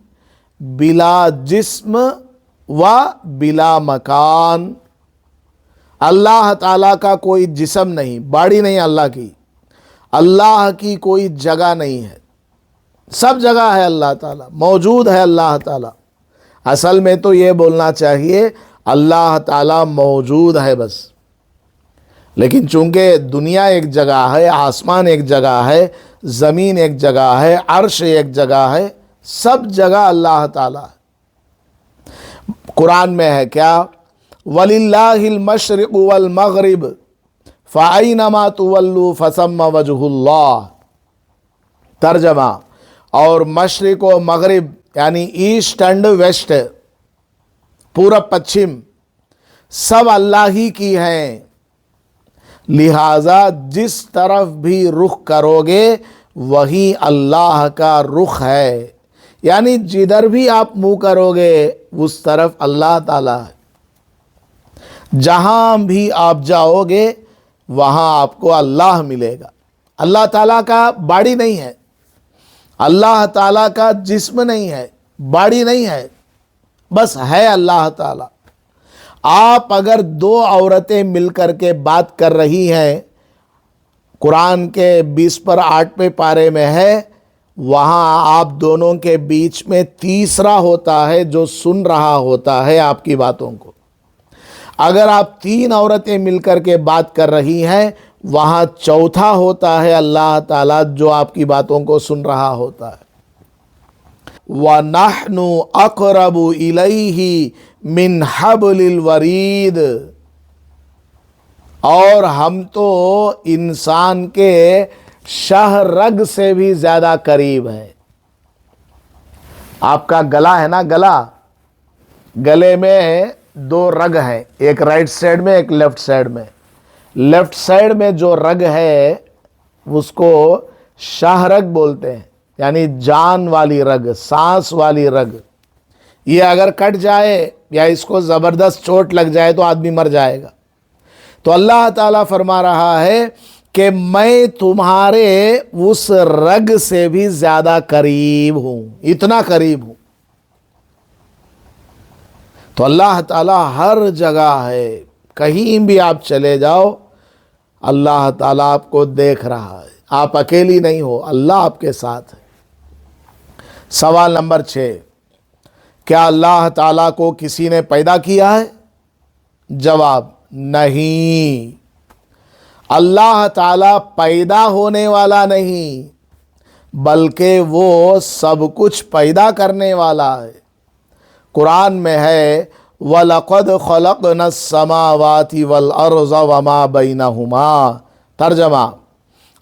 بلا جسم و بلا مکان۔ اللہ تعالیٰ کا کوئی جسم نہیں، باڈی نہیں اللہ کی، اللہ کی کوئی جگہ نہیں ہے، سب جگہ ہے اللہ تعالیٰ، موجود ہے اللہ تعالیٰ۔ اصل میں تو یہ بولنا چاہیے اللہ تعالیٰ موجود ہے بس، لیکن چونکہ دنیا ایک جگہ ہے، آسمان ایک جگہ ہے، زمین ایک جگہ ہے، عرش ایک جگہ ہے، سب جگہ اللہ تعالیٰ ہے۔ قرآن میں ہے کیا؟ وَلِلَّهِ الْمَشْرِقُ وَالْمَغْرِبُ فَأَيْنَمَا تُوَلُّوا فَثَمَّ وَجْهُ اللَّهِ۔ ترجمہ، اور مشرق و مغرب یعنی ایسٹ اینڈ ویسٹ، پورب پچھم، سب اللہ ہی کی ہیں، لہٰذا جس طرف بھی رخ کرو گے وہی اللہ کا رخ ہے، یعنی جدھر بھی آپ منہ کرو گے اس طرف اللہ تعالیٰ ہے۔ جہاں بھی آپ جاؤ گے وہاں آپ کو اللہ ملے گا۔ اللہ تعالیٰ کا باڈی نہیں ہے، اللہ تعالیٰ کا جسم نہیں ہے، باڈی نہیں ہے، بس ہے اللہ تعالیٰ۔ آپ اگر 2 عورتیں مل کر کے بات کر رہی ہیں، قرآن کے 20/8 پارے میں ہے، وہاں آپ دونوں کے بیچ میں تیسرا ہوتا ہے جو سن رہا ہوتا ہے آپ کی باتوں کو۔ اگر آپ 3 عورتیں مل کر کے بات کر رہی ہیں، وہاں چوتھا ہوتا ہے اللہ تعالیٰ جو آپ کی باتوں کو سن رہا ہوتا ہے۔ وَنَحْنُ أَقْرَبُ إِلَيْهِ مِنْ حَبْلِ الْوَرِيدِ، اور ہم تو انسان کے شہ رگ سے بھی زیادہ قریب ہے۔ آپ کا گلا ہے نا، گلے میں 2 رگ ہیں، ایک رائٹ سائڈ میں، ایک لیفٹ سائڈ میں۔ لیفٹ سائڈ میں جو رگ ہے اس کو شاہ رگ بولتے ہیں، یعنی جان والی رگ، سانس والی رگ۔ یہ اگر کٹ جائے یا اس کو زبردست چوٹ لگ جائے تو آدمی مر جائے گا۔ تو اللہ تعالیٰ فرما رہا ہے کہ میں تمہارے اس رگ سے بھی زیادہ قریب ہوں، اتنا قریب ہوں۔ تو اللہ تعالیٰ ہر جگہ ہے، کہیں بھی آپ چلے جاؤ اللہ تعالیٰ آپ کو دیکھ رہا ہے، آپ اکیلی نہیں ہو، اللہ آپ کے ساتھ ہے۔ سوال نمبر 6، کیا اللہ تعالیٰ کو کسی نے پیدا کیا ہے؟ جواب، نہیں، اللہ تعالیٰ پیدا ہونے والا نہیں، بلکہ وہ سب کچھ پیدا کرنے والا ہے۔ قرآن میں ہے وَلَقَدْ خَلَقْنَا السَّمَاوَاتِ وَالْأَرْضَ وَمَا بَيْنَهُمَا، ترجمہ،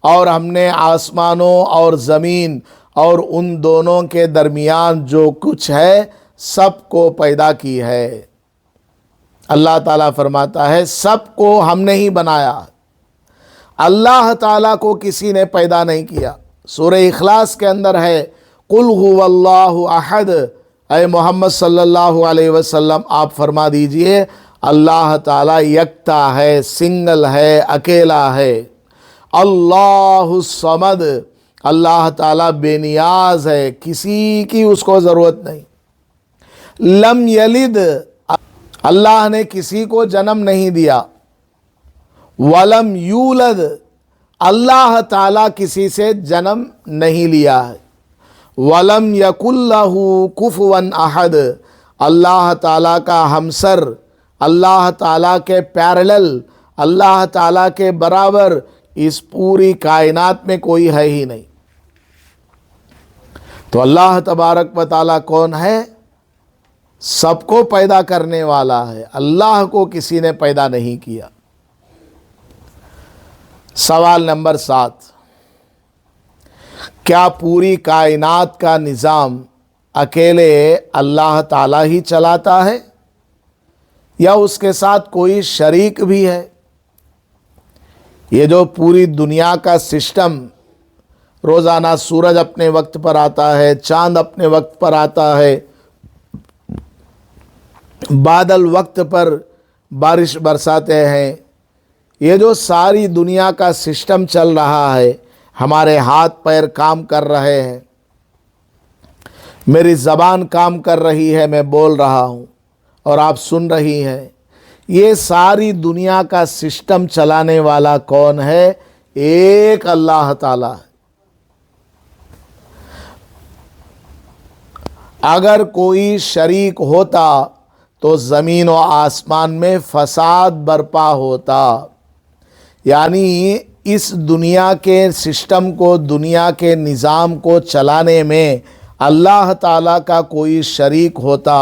اور ہم نے آسمانوں اور زمین اور ان دونوں کے درمیان جو کچھ ہے سب کو پیدا کی ہے۔ اللہ تعالیٰ فرماتا ہے سب کو ہم نے ہی بنایا، اللہ تعالیٰ کو کسی نے پیدا نہیں کیا۔ سورہ اخلاص کے اندر ہے قُلْ هُوَ اللَّهُ أَحَدٌ، اے محمد صلی اللہ علیہ وسلم آپ فرما دیجئے اللہ تعالیٰ یکتا ہے، سنگل ہے، اکیلا ہے۔ اللہ الصمد، اللہ تعالیٰ بے نیاز ہے، کسی کی اس کو ضرورت نہیں۔ لم یلد، اللہ نے کسی کو جنم نہیں دیا۔ ولم یولد، اللہ تعالیٰ کسی سے جنم نہیں لیا ہے۔ ولم یکن لہ کفوا احد، اللہ تعالیٰ کا ہمسر، اللہ تعالیٰ کے پیرلل، اللہ تعالیٰ کے برابر اس پوری کائنات میں کوئی ہے ہی نہیں۔ تو اللہ تبارک و تعالیٰ کون ہے؟ سب کو پیدا کرنے والا ہے، اللہ کو کسی نے پیدا نہیں کیا۔ سوال نمبر 7، کیا پوری کائنات کا نظام اکیلے اللہ تعالیٰ ہی چلاتا ہے یا اس کے ساتھ کوئی شریک بھی ہے؟ یہ جو پوری دنیا کا سسٹم، روزانہ سورج اپنے وقت پر آتا ہے، چاند اپنے وقت پر آتا ہے، بادل وقت پر بارش برساتے ہیں، یہ جو ساری دنیا کا سسٹم چل رہا ہے، ہمارے ہاتھ پیر کام کر رہے ہیں، میری زبان کام کر رہی ہے، میں بول رہا ہوں اور آپ سن رہی ہیں، یہ ساری دنیا کا سسٹم چلانے والا کون ہے؟ ایک اللہ تعالیٰ ہے۔ اگر کوئی شریک ہوتا تو زمین و آسمان میں فساد برپا ہوتا، یعنی اس دنیا کے سسٹم کو، دنیا کے نظام کو چلانے میں اللہ تعالیٰ کا کوئی شریک ہوتا،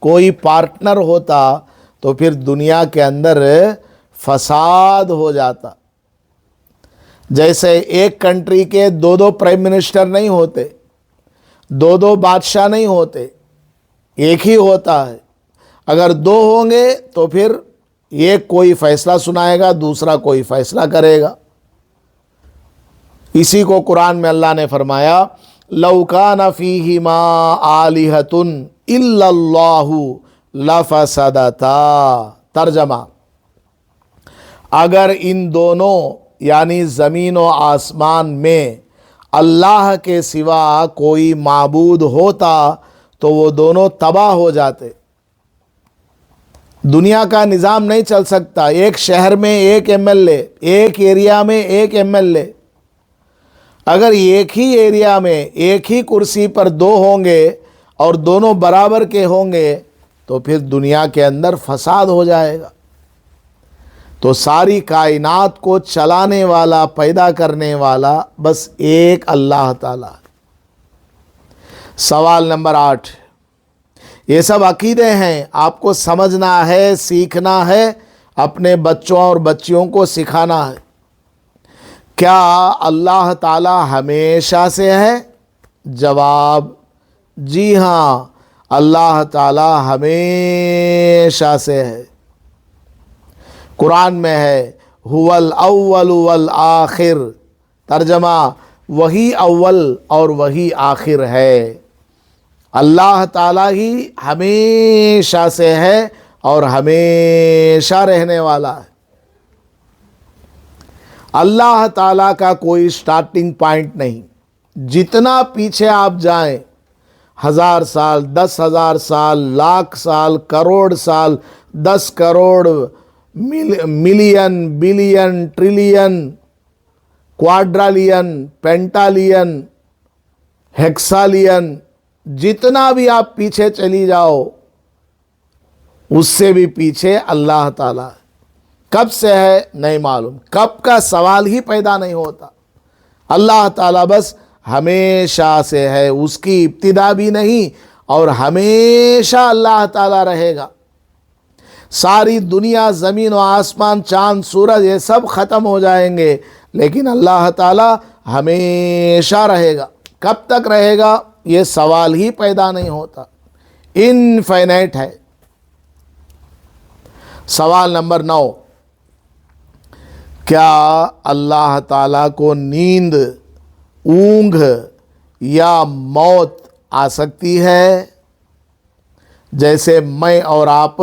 کوئی پارٹنر ہوتا تو پھر دنیا کے اندر فساد ہو جاتا۔ جیسے ایک کنٹری کے 2 پرائم منسٹر نہیں ہوتے، 2 بادشاہ نہیں ہوتے، ایک ہی ہوتا ہے۔ اگر 2 ہوں گے تو پھر ایک کوئی فیصلہ سنائے گا، دوسرا کوئی فیصلہ کرے گا۔ اسی کو قرآن میں اللہ نے فرمایا لَوْ كَانَ فِيهِمَا آلِهَةٌ إِلَّا اللَّهُ لَفَسَدَتَا، ترجمہ، اگر ان دونوں یعنی زمین و آسمان میں اللہ کے سوا کوئی معبود ہوتا تو وہ دونوں تباہ ہو جاتے۔ دنیا کا نظام نہیں چل سکتا. ایک شہر میں ایک ایم ایل اے, ایک ایریا میں ایک ایم ایل اے. اگر ایک ہی ایریا میں ایک ہی کرسی پر دو ہوں گے اور دونوں برابر کے ہوں گے تو پھر دنیا کے اندر فساد ہو جائے گا. تو ساری کائنات کو چلانے والا, پیدا کرنے والا بس ایک اللہ تعالیٰ. سوال نمبر 8. یہ سب عقیدے ہیں, آپ کو سمجھنا ہے, سیکھنا ہے, اپنے بچوں اور بچیوں کو سکھانا ہے. کیا اللہ تعالیٰ ہمیشہ سے ہے؟ جواب جی ہاں, اللہ تعالیٰ ہمیشہ سے ہے. قرآن میں ہے هو الاول والآخر. ترجمہ وہی اول اور وہی آخر ہے. اللہ تعالیٰ ہی ہمیشہ سے ہے اور ہمیشہ رہنے والا ہے. اللہ تعالیٰ کا کوئی سٹارٹنگ پوائنٹ نہیں. جتنا پیچھے آپ جائیں, 1000 سال, 10,000 سال, لاکھ سال, کروڑ سال, 10 کروڑ, ملین, بلین, ٹریلین, کوارڈرالین, پینٹالین, ہیکسالین, جتنا بھی آپ پیچھے چلی جاؤ اس سے بھی پیچھے اللہ تعالیٰ ہے. کب سے ہے نہیں معلوم, کب کا سوال ہی پیدا نہیں ہوتا. اللہ تعالیٰ بس ہمیشہ سے ہے, اس کی ابتدا بھی نہیں اور ہمیشہ اللہ تعالیٰ رہے گا. ساری دنیا, زمین و آسمان, چاند, سورج, یہ سب ختم ہو جائیں گے لیکن اللہ تعالیٰ ہمیشہ رہے گا. کب تک رہے گا یہ سوال ہی پیدا نہیں ہوتا, انفینائٹ ہے. سوال نمبر 9. کیا اللہ تعالیٰ کو نیند, اونگھ یا موت آ سکتی ہے؟ جیسے میں اور آپ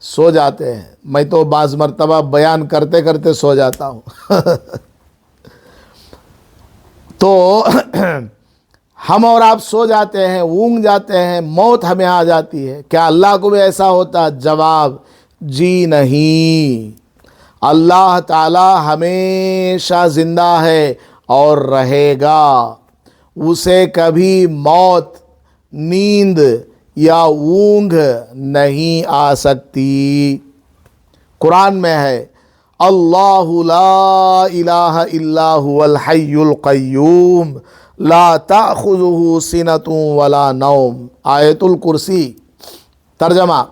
سو جاتے ہیں. میں تو بعض مرتبہ بیان کرتے کرتے سو جاتا ہوں. تو ہم اور آپ سو جاتے ہیں, اونگ جاتے ہیں, موت ہمیں آ جاتی ہے. کیا اللہ کو بھی ایسا ہوتا؟ جواب جی نہیں. اللہ تعالی ہمیشہ زندہ ہے اور رہے گا. اسے کبھی موت, نیند یا اونگ نہیں آ سکتی. قرآن میں ہے اللہ لا الہ الا هو الحی القیوم لا تأخذہ سنۃ ولا نوم. آیت الکرسی. ترجمہ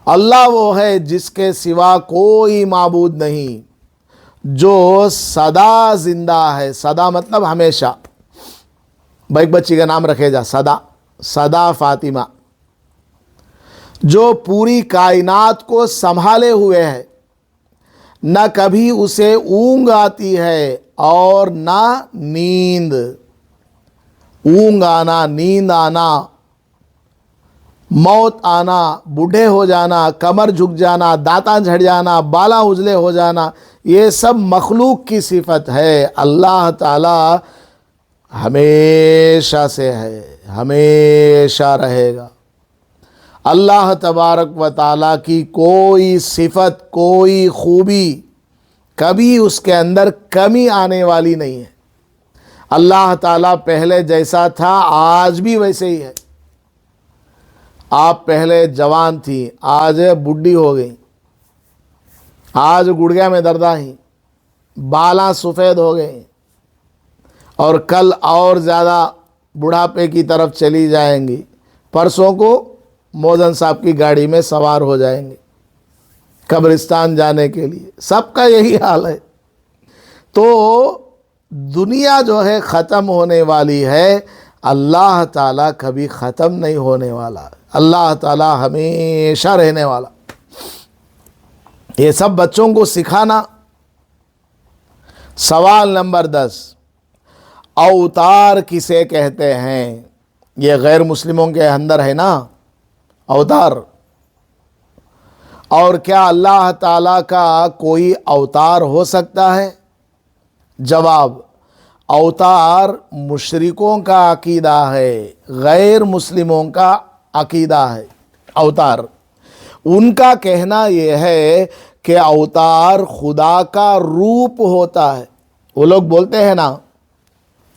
اللہ وہ ہے جس کے سوا کوئی معبود نہیں, جو سدا زندہ ہے. سدا مطلب ہمیشہ. ایک بچی کا نام رکھے جا سدا, سدا فاطمہ, جو پوری کائنات کو سنبھالے ہوئے ہے. نہ کبھی اسے اونگ آتی ہے اور نہ نیند. اونگ آنا, نیند آنا, موت آنا, بوڑھے ہو جانا, کمر جھک جانا, دانتاں جھڑ جانا, بالاں اجلے ہو جانا, یہ سب مخلوق کی صفت ہے. اللہ تعالی ہمیشہ سے ہے, ہمیشہ رہے گا. اللہ تبارک و تعالیٰ کی کوئی صفت, کوئی خوبی, کبھی اس کے اندر کمی آنے والی نہیں ہے. اللہ تعالیٰ پہلے جیسا تھا آج بھی ویسے ہی ہے. آپ پہلے جوان تھی, آج بڈھی ہو گئی. آج گڑگیا میں درداں ہیں, بالاں سفید ہو گئے اور کل اور زیادہ بڑھاپے کی طرف چلی جائیں گی. پرسوں کو موزن صاحب کی گاڑی میں سوار ہو جائیں گے قبرستان جانے کے لیے. سب کا یہی حال ہے. تو دنیا جو ہے ختم ہونے والی ہے, اللہ تعالیٰ کبھی ختم نہیں ہونے والا. اللہ تعالیٰ ہمیشہ رہنے والا. یہ سب بچوں کو سکھانا. سوال نمبر 10. اوتار کسے کہتے ہیں؟ یہ غیر مسلموں کے اندر ہے نا اوتار. اور کیا اللہ تعالیٰ کا کوئی اوتار ہو سکتا ہے؟ جواب اوتار مشرکوں کا عقیدہ ہے, غیر مسلموں کا عقیدہ ہے. اوتار ان کا کہنا یہ ہے کہ اوتار خدا کا روپ ہوتا ہے. وہ لوگ بولتے ہیں نا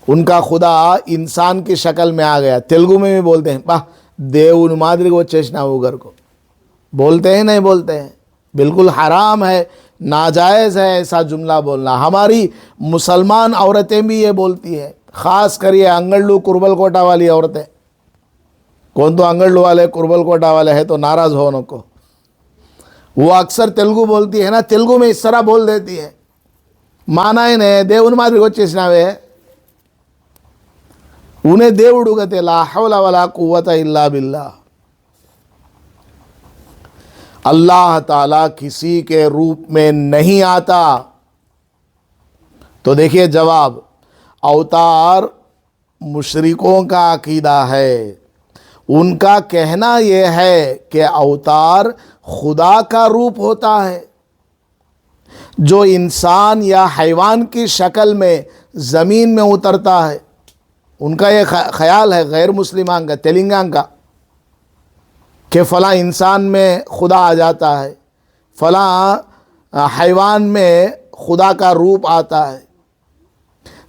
ان کا خدا انسان کی شکل میں آ گیا. تیلگو میں بھی بولتے ہیں پا دیو مادری کو چشنا وگر کو بولتے ہیں, نہیں بولتے ہیں؟ بالکل حرام ہے, ناجائز ہے ایسا جملہ بولنا. ہماری مسلمان عورتیں بھی یہ بولتی ہیں, خاص کر یہ انگڑلو کربل کوٹا والی عورتیں. کون تو انگڑلو والے کربل کوٹا والے ہے تو ناراض ہو ان کو. وہ اکثر تیلگو بولتی ہے نا, تیلگو میں اس طرح بول دیتی ہے, مانا ہی نہیں دیون مادری کو چیسنا وے انہیں دیوڑ گتے لا حول ولا قوت الا باللہ. اللہ تعالیٰ کسی کے روپ میں نہیں آتا. تو دیکھیے جواب, اوتار مشرکوں کا عقیدہ ہے. ان کا کہنا یہ ہے کہ اوتار خدا کا روپ ہوتا ہے جو انسان یا حیوان کی شکل میں زمین میں اترتا ہے. ان کا یہ خیال ہے غیر مسلمان کا, تلنگان کا, کہ فلاں انسان میں خدا آ جاتا ہے, فلاں حیوان میں خدا کا روپ آتا ہے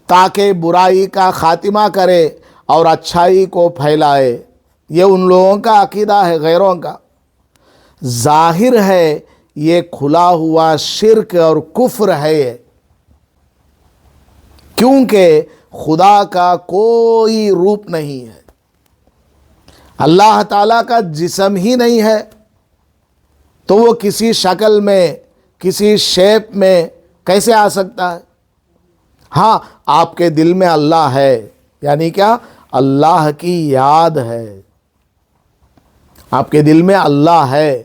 تاکہ برائی کا خاتمہ کرے اور اچھائی کو پھیلائے. یہ ان لوگوں کا عقیدہ ہے, غیروں کا. ظاہر ہے یہ کھلا ہوا شرک اور کفر ہے, کیونکہ خدا کا کوئی روپ نہیں ہے, اللہ تعالیٰ کا جسم ہی نہیں ہے, تو وہ کسی شکل میں کسی شیپ میں کیسے آ سکتا ہے؟ ہاں, آپ کے دل میں اللہ ہے, یعنی کیا؟ اللہ کی یاد ہے. آپ کے دل میں اللہ ہے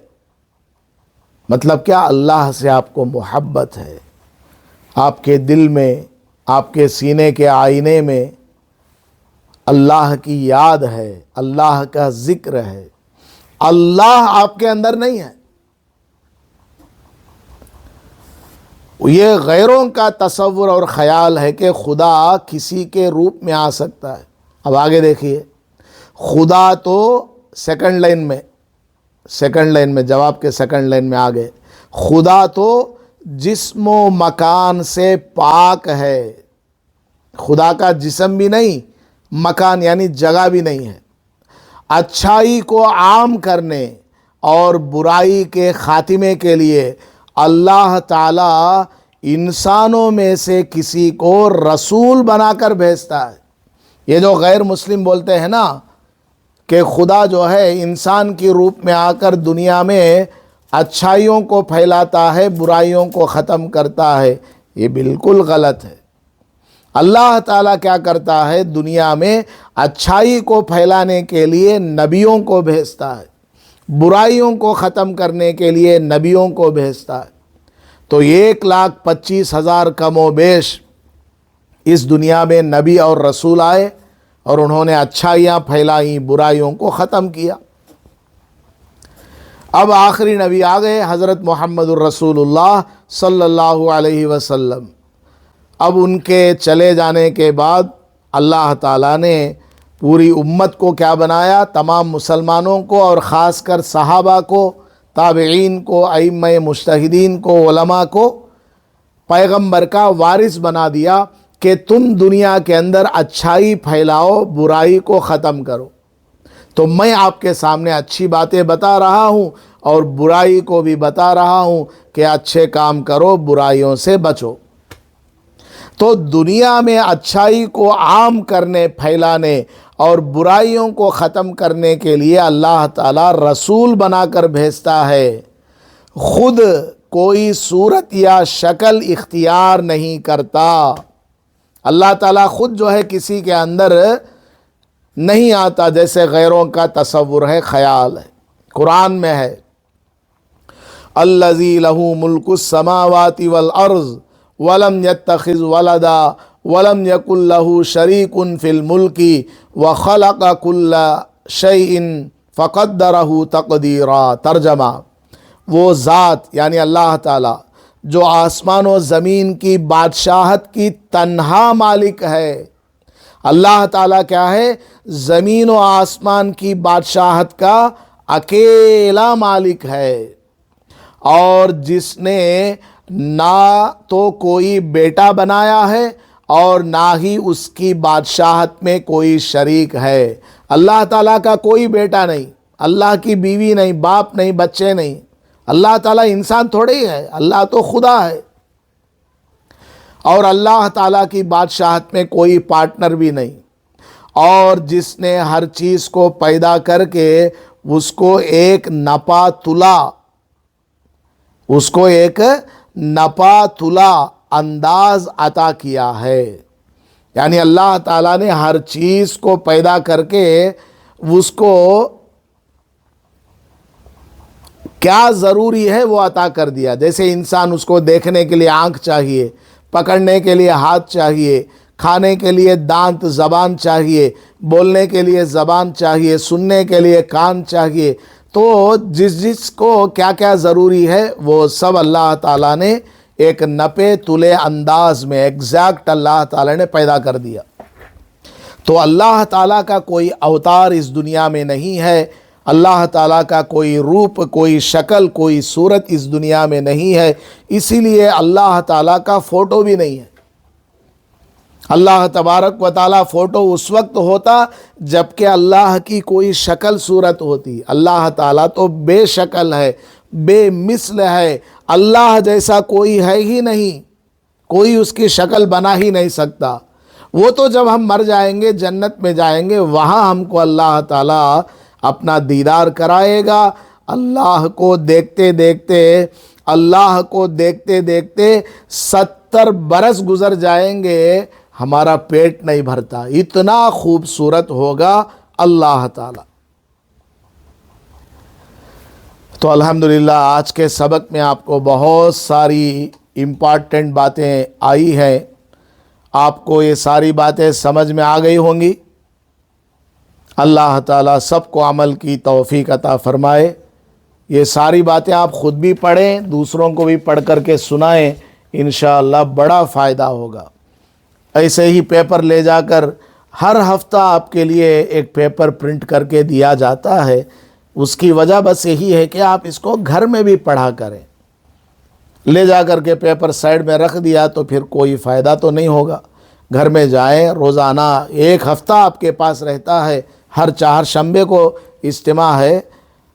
مطلب کیا؟ اللہ سے آپ کو محبت ہے. آپ کے دل میں, آپ کے سینے کے آئینے میں اللہ کی یاد ہے, اللہ کا ذکر ہے. اللہ آپ کے اندر نہیں ہے. یہ غیروں کا تصور اور خیال ہے کہ خدا کسی کے روپ میں آ سکتا ہے. اب آگے دیکھیے, خدا تو سیکنڈ لائن میں جواب کے سیکنڈ لائن میں آگے, خدا تو جسم و مکان سے پاک ہے. خدا کا جسم بھی نہیں, مکان یعنی جگہ بھی نہیں ہے. اچھائی کو عام کرنے اور برائی کے خاتمے کے لیے اللہ تعالیٰ انسانوں میں سے کسی کو رسول بنا کر بھیجتا ہے. یہ جو غیر مسلم بولتے ہیں نا کہ خدا جو ہے انسان کی روپ میں آ کر دنیا میں اچھائیوں کو پھیلاتا ہے, برائیوں کو ختم کرتا ہے, یہ بالکل غلط ہے. اللہ تعالیٰ کیا کرتا ہے؟ دنیا میں اچھائی کو پھیلانے کے لیے نبیوں کو بھیجتا ہے, برائیوں کو ختم کرنے کے لیے نبیوں کو بھیجتا ہے. تو 1,25,000 کم و بیش اس دنیا میں نبی اور رسول آئے اور انہوں نے اچھائیاں پھیلائیں, برائیوں کو ختم کیا. اب آخری نبی آ گئے حضرت محمد الرسول اللہ صلی اللہ علیہ وسلم. اب ان کے چلے جانے کے بعد اللہ تعالیٰ نے پوری امت کو کیا بنایا؟ تمام مسلمانوں کو اور خاص کر صحابہ کو, تابعین کو, ائمہ مجتہدین کو, علماء کو پیغمبر کا وارث بنا دیا کہ تم دنیا کے اندر اچھائی پھیلاؤ, برائی کو ختم کرو. تو میں آپ کے سامنے اچھی باتیں بتا رہا ہوں اور برائی کو بھی بتا رہا ہوں کہ اچھے کام کرو, برائیوں سے بچو. تو دنیا میں اچھائی کو عام کرنے, پھیلانے اور برائیوں کو ختم کرنے کے لیے اللہ تعالیٰ رسول بنا کر بھیجتا ہے. خود کوئی صورت یا شکل اختیار نہیں کرتا. اللہ تعالیٰ خود جو ہے کسی کے اندر نہیں آتا جیسے غیروں کا تصور ہے, خیال ہے. قرآن میں ہے الذی لہ ملک السماوات والارض ولم یتخذ ولدا ولم یکن لہ شریک فی الملک وخلق کل شیء فقدرہ تقدیرا. ترجمہ, وہ ذات یعنی اللہ تعالیٰ جو آسمان و زمین کی بادشاہت کی تنہا مالک ہے. اللہ تعالیٰ کیا ہے؟ زمین و آسمان کی بادشاہت کا اکیلا مالک ہے، اور جس نے نہ تو کوئی بیٹا بنایا ہے اور نہ ہی اس کی بادشاہت میں کوئی شریک ہے۔ اللہ تعالیٰ کا کوئی بیٹا نہیں، اللہ کی بیوی نہیں، باپ نہیں، بچے نہیں۔ اللہ تعالیٰ انسان تھوڑے ہی ہے، اللہ تو خدا ہے۔ اور اللہ تعالیٰ کی بادشاہت میں کوئی پارٹنر بھی نہیں۔ اور جس نے ہر چیز کو پیدا کر کے اس کو ایک نپا تلا، اس کو ایک نپا تلا انداز عطا کیا ہے، یعنی اللہ تعالیٰ نے ہر چیز کو پیدا کر کے اس کو کیا ضروری ہے وہ عطا کر دیا۔ جیسے انسان، اس کو دیکھنے کے لیے آنکھ چاہیے، پکڑنے کے لیے ہاتھ چاہیے، کھانے کے لیے دانت زبان چاہیے، بولنے کے لیے زبان چاہیے، سننے کے لیے کان چاہیے۔ تو جس کو کیا کیا ضروری ہے وہ سب اللہ تعالیٰ نے ایک نپے تلے انداز میں ایگزیکٹ اللہ تعالیٰ نے پیدا کر دیا۔ تو اللہ تعالیٰ کا کوئی اوتار اس دنیا میں نہیں ہے، اللہ تعالیٰ کا کوئی روپ، کوئی شکل، کوئی صورت اس دنیا میں نہیں ہے، اسی لیے اللہ تعالیٰ کا فوٹو بھی نہیں ہے۔ اللہ تبارک و تعالیٰ فوٹو اس وقت ہوتا جب کہ اللہ کی کوئی شکل صورت ہوتی۔ اللہ تعالیٰ تو بے شکل ہے، بے مثل ہے، اللہ جیسا کوئی ہے ہی نہیں، کوئی اس کی شکل بنا ہی نہیں سکتا۔ وہ تو جب ہم مر جائیں گے، جنت میں جائیں گے، وہاں ہم کو اللہ تعالیٰ اپنا دیدار کرائے گا۔ اللہ کو دیکھتے دیکھتے، اللہ کو دیکھتے دیکھتے 70 برس گزر جائیں گے، ہمارا پیٹ نہیں بھرتا، اتنا خوبصورت ہوگا اللہ تعالیٰ۔ تو الحمدللہ آج کے سبق میں آپ کو بہت ساری امپارٹنٹ باتیں آئی ہیں، آپ کو یہ ساری باتیں سمجھ میں آ گئی ہوں گی۔ اللہ تعالیٰ سب کو عمل کی توفیق عطا فرمائے۔ یہ ساری باتیں آپ خود بھی پڑھیں، دوسروں کو بھی پڑھ کر کے سنائیں، انشاءاللہ بڑا فائدہ ہوگا۔ ایسے ہی پیپر لے جا کر ہر ہفتہ آپ کے لیے ایک پیپر پرنٹ کر کے دیا جاتا ہے، اس کی وجہ بس یہی ہے کہ آپ اس کو گھر میں بھی پڑھا کریں۔ لے جا کر کے پیپر سائیڈ میں رکھ دیا تو پھر کوئی فائدہ تو نہیں ہوگا۔ گھر میں جائیں، روزانہ ایک ہفتہ آپ کے پاس رہتا ہے، ہر چہارشنبے کو اجتماع ہے،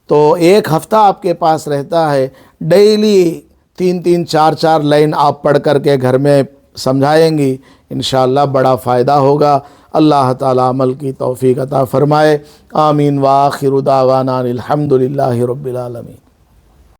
تو ایک ہفتہ آپ کے پاس رہتا ہے، ڈیلی 3 4 لائن آپ پڑھ کر کے گھر میں سمجھائیں گی، انشاءاللہ بڑا فائدہ ہوگا۔ اللہ تعالیٰ عمل کی توفیق عطا فرمائے۔ آمین وآخر دعوانا الحمدللہ رب العالمین۔